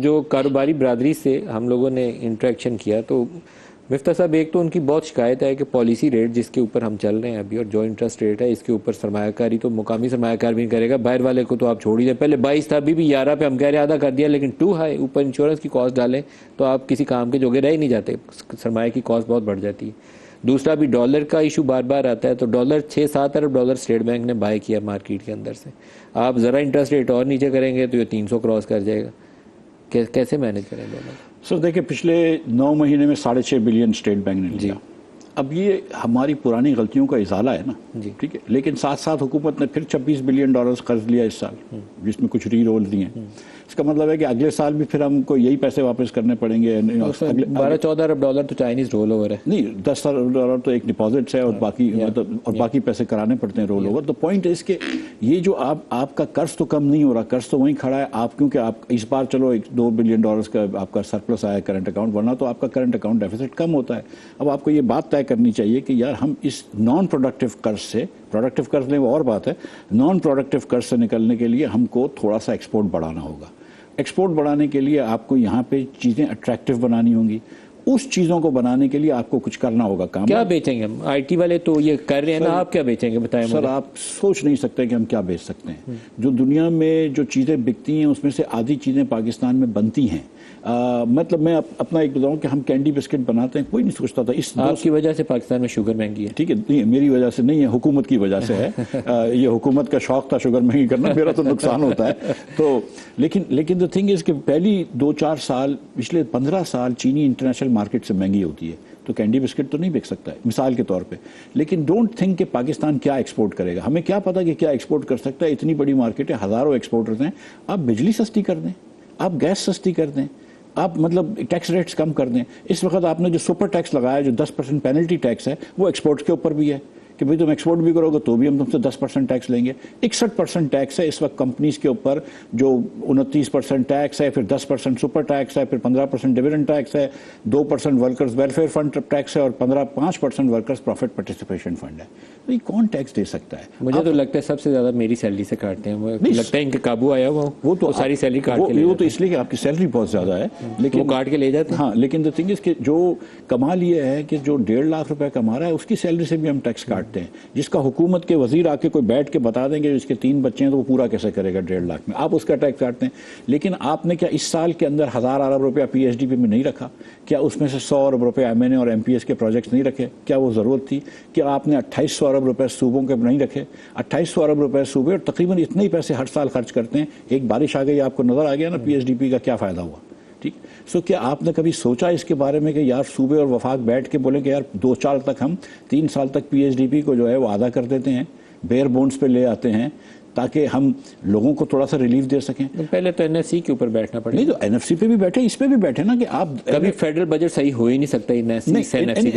जो कारोबारी बरादरी से हम लोगों ने इंटरेक्शन किया तो मिफ्ता साहब, एक तो उनकी बहुत शिकायत है कि पॉलिसी रेट जिसके ऊपर हम चल रहे हैं अभी और जो इंटरेस्ट रेट है इसके ऊपर सरमायाकारी तो मुकामी सरमायाकार भी नहीं करेगा, बाहर वाले को तो आप छोड़ ही दें। पहले 22 था, अभी भी 11 पे हम कह रहे आधा कर दिया, लेकिन टू हाई, ऊपर इंश्योरेंस की कॉस्ट डालें तो आप किसी काम के जोगे रह ही नहीं जाते, सरमाया की कॉस्ट बहुत बढ़ जाती है। दूसरा भी डॉलर का इशू बार बार आता है, तो डॉलर 6-7 अरब डॉलर स्टेट बैंक ने बाय किया मार्केट के अंदर से। आप ज़रा इंटरेस्ट रेट और नीचे करेंगे तो ये 300 क्रॉस कर जाएगा। कैसे मैनेज करें दोनों? सर देखिए, पिछले 9 महीने में 6.5 बिलियन स्टेट बैंक ने लिया। अब ये हमारी पुरानी गलतियों का इजाला है ना, ठीक है, लेकिन साथ साथ हुकूमत ने फिर 26 बिलियन डॉलर्स कर्ज लिया इस साल, जिसमें कुछ री रोल दिए। इसका मतलब है कि अगले साल भी फिर हमको यही पैसे वापस करने पड़ेंगे। 12-14 अरब डॉलर तो चाइनीज रोल ओवर है। नहीं, 10 अरब डॉलर तो एक डिपॉजिट है और बाकी मतलब और बाकी पैसे कराने पड़ते हैं रोल ओवर। तो पॉइंट इज के ये जो आपका कर्ज तो कम नहीं हो रहा, कर्ज तो वहीं खड़ा है। आप क्योंकि आप इस बार चलो 2 बिलियन डॉलर्स का आपका सरप्लस आया करंट अकाउंट, वरना तो आपका करंट अकाउंट डेफिसिट कम होता है। अब आपको ये बात तय करनी चाहिए कि यार हम इस नॉन प्रोडक्टिव कर्ज से, प्रोडक्टिव कर्ज लें वो और बात है, नॉन प्रोडक्टिव कर्ज से निकलने के लिए हमको थोड़ा सा एक्सपोर्ट बढ़ाना होगा। एक्सपोर्ट बढ़ाने के लिए आपको यहाँ पे चीज़ें अट्रैक्टिव बनानी होंगी। उस चीज़ों को बनाने के लिए आपको कुछ करना होगा। काम क्या बेचेंगे हम? आईटी वाले तो ये कर रहे हैं ना, आप क्या बेचेंगे बताएं सर? आप सोच नहीं सकते कि हम क्या बेच सकते हैं। जो दुनिया में जो चीज़ें बिकती हैं उसमें से आधी चीज़ें पाकिस्तान में बनती हैं। मतलब मैं अपना एक बताऊं कि हम कैंडी बिस्किट बनाते हैं, कोई नहीं सोचता था। इस आपकी वजह से पाकिस्तान में शुगर महंगी है। ठीक है, नहीं मेरी वजह से नहीं है, हुकूमत की वजह से है। ये हुकूमत का शौक था शुगर महंगी करना, मेरा तो नुकसान होता है। तो लेकिन द थिंग इज कि पहली 2-4 साल, पिछले 15 साल चीनी इंटरनेशनल मार्केट से महंगी होती है, तो कैंडी बिस्किट तो नहीं बिक सकता है मिसाल के तौर पे। लेकिन डोंट थिंक कि पाकिस्तान क्या एक्सपोर्ट करेगा। हमें क्या पता कि क्या एक्सपोर्ट कर सकता है। इतनी बड़ी मार्केट है, हज़ारों एक्सपोर्टर्स हैं। आप बिजली सस्ती कर दें, आप गैस सस्ती कर दें, आप मतलब टैक्स रेट्स कम कर दें। इस वक्त आपने जो सुपर टैक्स लगाया, जो 10% पेनल्टी टैक्स है, वो एक्सपोर्ट के ऊपर भी है कि भाई तुम एक्सपोर्ट भी करोगे तो भी हम तुमसे 10% टैक्स लेंगे। 61% टैक्स है इस वक्त कंपनीज के ऊपर, जो 29% टैक्स है, फिर 10% सुपर टैक्स है, फिर 15% डिविडेंड टैक्स है, 2% वर्कर्स वेलफेयर फंड टैक्स है और 5% वर्कर्स प्रॉफिट पार्टिसिपेशन फंड है। तो ये कौन टैक्स दे सकता है? मुझे तो लगता है सबसे ज्यादा मेरी सैलरी से काटते हैं। मुझे लगता है इनके काबू आया वो तो सारी सैलरी काट के ले, वो तो इसलिए कि आपकी सैलरी बहुत ज्यादा है, लेकिन वो काट के ले जाते हैं। हाँ, लेकिन द थिंग इज कि जो कमाल ये है कि जो 1.5 लाख रुपए कमा रहा है उसकी सैलरी से भी हम टैक्स काटते हैं, जिसका हुकूमत के वजीर आके कोई बैठ के बता देंगे इसके 3 बच्चे हैं तो वो पूरा कैसे करेगा 1.5 लाख में, आप उसका टैक्स काटते हैं। लेकिन आपने क्या इस साल के अंदर 1000 अरब रुपया पीएचडीपी में नहीं रखा? क्या उसमें से 100 अरब रुपये एमएनए और एमपीएस के प्रोजेक्ट्स नहीं रखे? क्या वो जरूरत थी? क्या आपने 2800 अरब रुपए सूबों के नहीं रखे? 2800 अरब रुपए सूबे और तकरीबन इतने ही पैसे हर साल खर्च करते हैं। एक बारिश आ गई, आपको नजर आ गया ना पीएचडीपी का क्या फायदा हुआ? ठीक। सो क्या आपने कभी सोचा इसके बारे में कि यार सूबे और वफाक बैठ के बोले कि यार 2 साल तक हम 3 साल तक पीएचडीपी को जो है वो आधा कर देते हैं, बेयर बोन्स पे ले आते हैं ताकि हम लोगों को थोड़ा सा रिलीफ दे सकें। तो पहले तो एनएफसी के ऊपर बैठना पड़ेगा। नहीं, तो एनएफसी पे भी बैठे, इस पे भी बैठे ना कि आप कभी फेडरल बजट सही हो ही नहीं सकता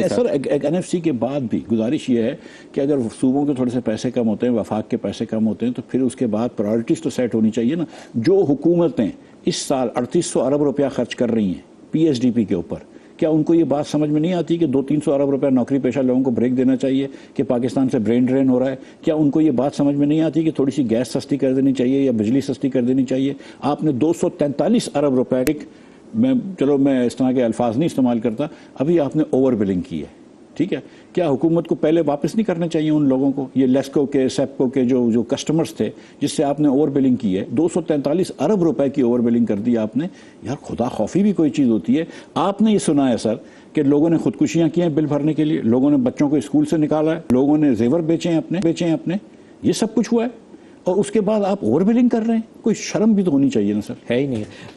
सर। एनएफसी के बाद भी गुजारिश ये है कि अगर सूबों के थोड़े से पैसे कम होते हैं, वफाक के पैसे कम होते हैं, तो फिर उसके बाद प्रायोरिटीज तो सेट होनी चाहिए ना। जो हुकूमतें इस साल 3800 अरब रुपया खर्च कर रही हैं पीएचडीपी के ऊपर, क्या उनको ये बात समझ में नहीं आती कि 200-300 अरब रुपया नौकरी पेशा लोगों को ब्रेक देना चाहिए कि पाकिस्तान से ब्रेन ड्रेन हो रहा है? क्या उनको ये बात समझ में नहीं आती कि थोड़ी सी गैस सस्ती कर देनी चाहिए या बिजली सस्ती कर देनी चाहिए? आपने 243 अरब रुपए, मैं इस तरह के अल्फाज नहीं इस्तेमाल करता, अभी आपने ओवर बिलिंग की है, ठीक है। क्या हुकूमत को पहले वापस नहीं करने चाहिए उन लोगों को, ये लेस्को के, सेप्को के जो कस्टमर्स थे जिससे आपने ओवर बिलिंग की है? 243 अरब रुपए की ओवर बिलिंग कर दी आपने। यार खुदा खौफी भी कोई चीज़ होती है। आपने ये सुना है सर कि लोगों ने खुदकुशियां की हैं बिल भरने के लिए, लोगों ने बच्चों को स्कूल से निकाला है, लोगों ने जेवर बेचे हैं अपने, ये सब कुछ हुआ है और उसके बाद आप ओवर बिलिंग कर रहे हैं? कोई शर्म भी तो होनी चाहिए ना सर। है ही नहीं।